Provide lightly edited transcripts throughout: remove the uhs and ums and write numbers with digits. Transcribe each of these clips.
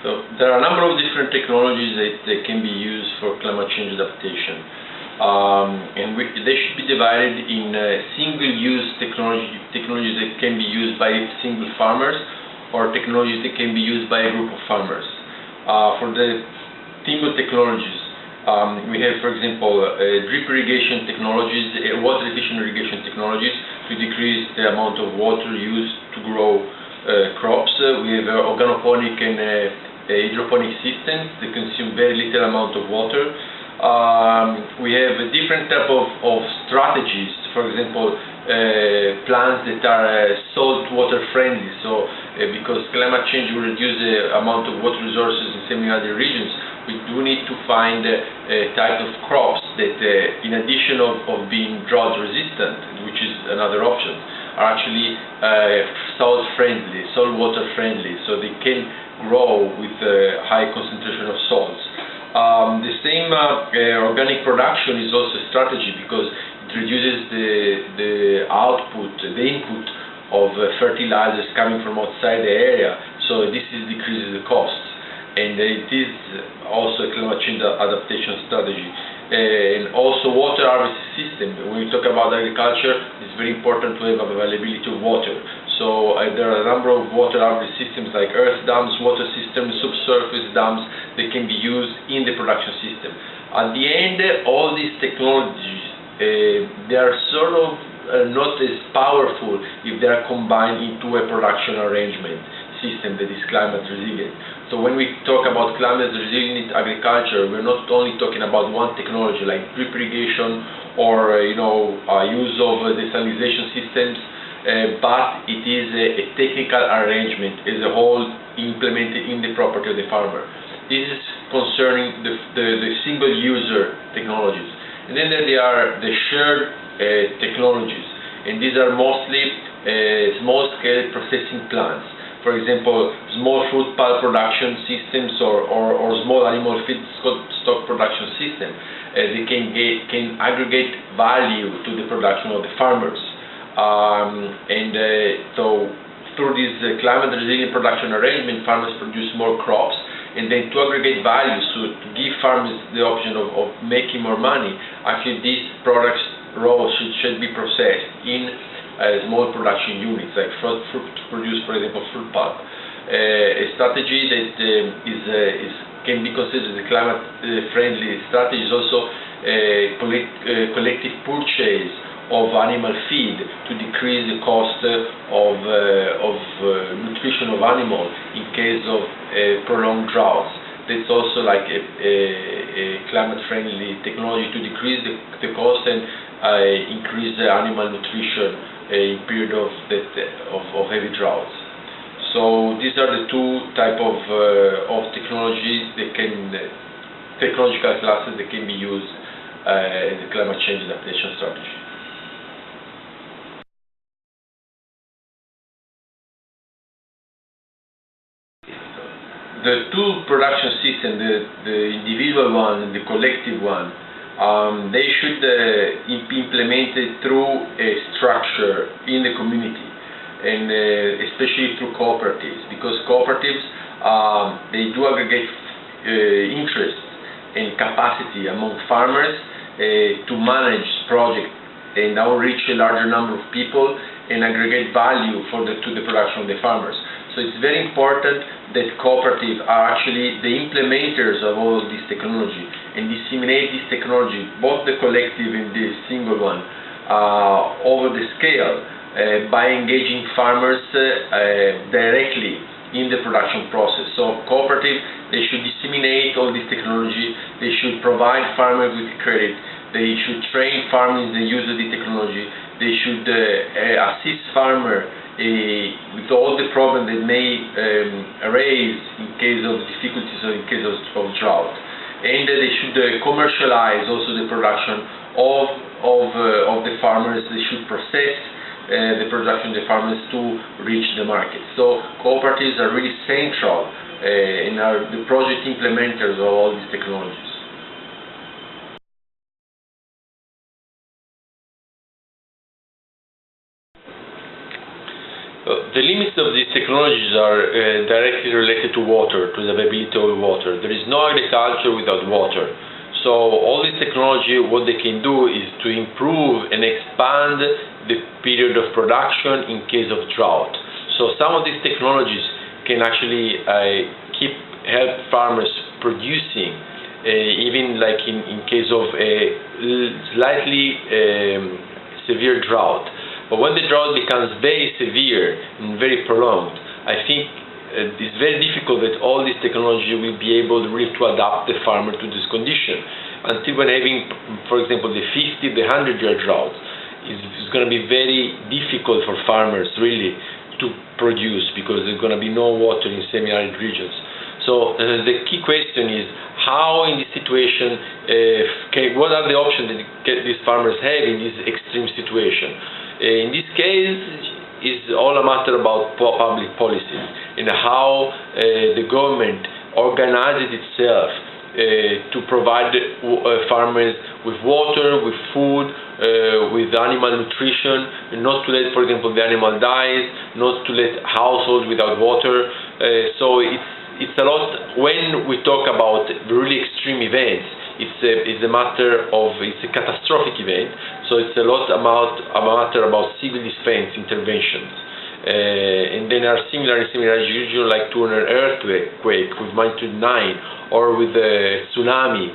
So there are a number of different technologies that can be used for climate change adaptation, and they should be divided in single-use technologies that can be used by single farmers, or technologies that can be used by a group of farmers. For the single technologies, we have, for example, drip irrigation technologies, water-efficient irrigation technologies to decrease the amount of water used to grow crops. We have organoponic and hydroponic systems that consume very little amount of water. We have a different type of strategies, for example, plants that are salt water friendly. So because climate change will reduce the amount of water resources in semi-arid regions, we do need to find a type of crops that, in addition of being drought resistant, which is another option, are actually salt friendly, salt water friendly, so they can grow with a high concentration of salts. The same organic production is also a strategy because it reduces the output, the input of fertilizers coming from outside the area, so this decreases the costs, and it is also a climate change adaptation strategy. And also water harvest system. When we talk about agriculture, it's very important to have availability of water. So there are a number of water harvest systems like earth dams, water systems, subsurface dams that can be used in the production system. At the end, all these technologies, they are sort of not as powerful if they are combined into a production arrangement system that is climate resilient. So when we talk about climate resilient agriculture, we're not only talking about one technology like drip irrigation or use of desalination systems, but it is a technical arrangement as a whole implemented in the property of the farmer. This is concerning the single user technologies. And then there are the shared technologies, and these are mostly small scale processing plants. For example, small fruit pulp production systems or small animal feedstock production system. They can aggregate value to the production of the farmers. So through this climate resilient production arrangement, farmers produce more crops, and then to aggregate values, to give farmers the option of making more money, actually these products raw should be processed in small production units, like fruit to produce, for example, fruit pulp. A strategy that can be considered a climate-friendly strategy is also collective purchase of animal feed to decrease the cost of nutrition of animals in case of prolonged droughts. That's also like a climate-friendly technology to decrease the cost and increase the animal nutrition in period of heavy droughts. So these are the two type of technologies technological classes that can be used in the climate change adaptation strategy. The two production systems, the individual one and the collective one, they should be implemented through a structure in the community, and especially through cooperatives, because cooperatives they do aggregate interest and capacity among farmers to manage projects and outreach a larger number of people and aggregate value to the production of the farmers. So it's very important that cooperatives are actually the implementers of all this technology and disseminate this technology, both the collective and the single one, over the scale by engaging farmers directly in the production process. So cooperatives, they should disseminate all this technology, they should provide farmers with credit, they should train farmers in the use of the technology, they should assist farmers with all the problems that may arise in case of difficulties or in case of drought. And they should commercialize also the production of the farmers. They should process the production of the farmers to reach the market. So cooperatives are really central and are the project implementers of all these technologies. The limits of these technologies are directly related to water, to the availability of water. There is no agriculture without water. So all this technology, what they can do is to improve and expand the period of production in case of drought. So some of these technologies can actually help farmers producing, even like in case of a slightly severe drought. But when the drought becomes very severe and very prolonged, I think it's very difficult that all this technology will be able really to adapt the farmer to this condition. Until when having, for example, the 50, the 100-year drought, it's going to be very difficult for farmers really to produce because there's going to be no water in semi-arid regions. So the key question is how in this situation, what are the options that these farmers have in this extreme situation? In this case, is all a matter about public policies and how the government organizes itself to provide farmers with water, with food, with animal nutrition, not to let, for example, the animal dies, not to let households without water. So it's a lot. When we talk about really extreme events, it's a matter of, it's a catastrophic event, so it's a matter about civil defense interventions. And then are similar in semi-arid region, like to an earthquake with magnitude 9 or with a tsunami.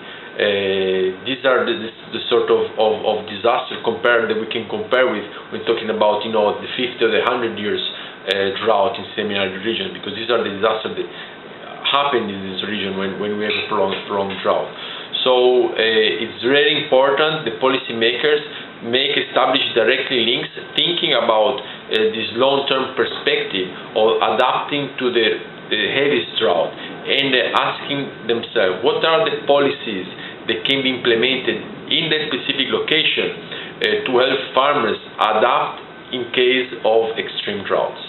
These are the sort of disaster that we can compare with when talking about, the 50 or the 100 years drought in semi-arid region, because these are the disasters that happen in this region when we have a prolonged drought. So it's very important the policymakers establish directly links, thinking about this long-term perspective of adapting to the heaviest drought, and asking themselves what are the policies that can be implemented in that specific location to help farmers adapt in case of extreme droughts.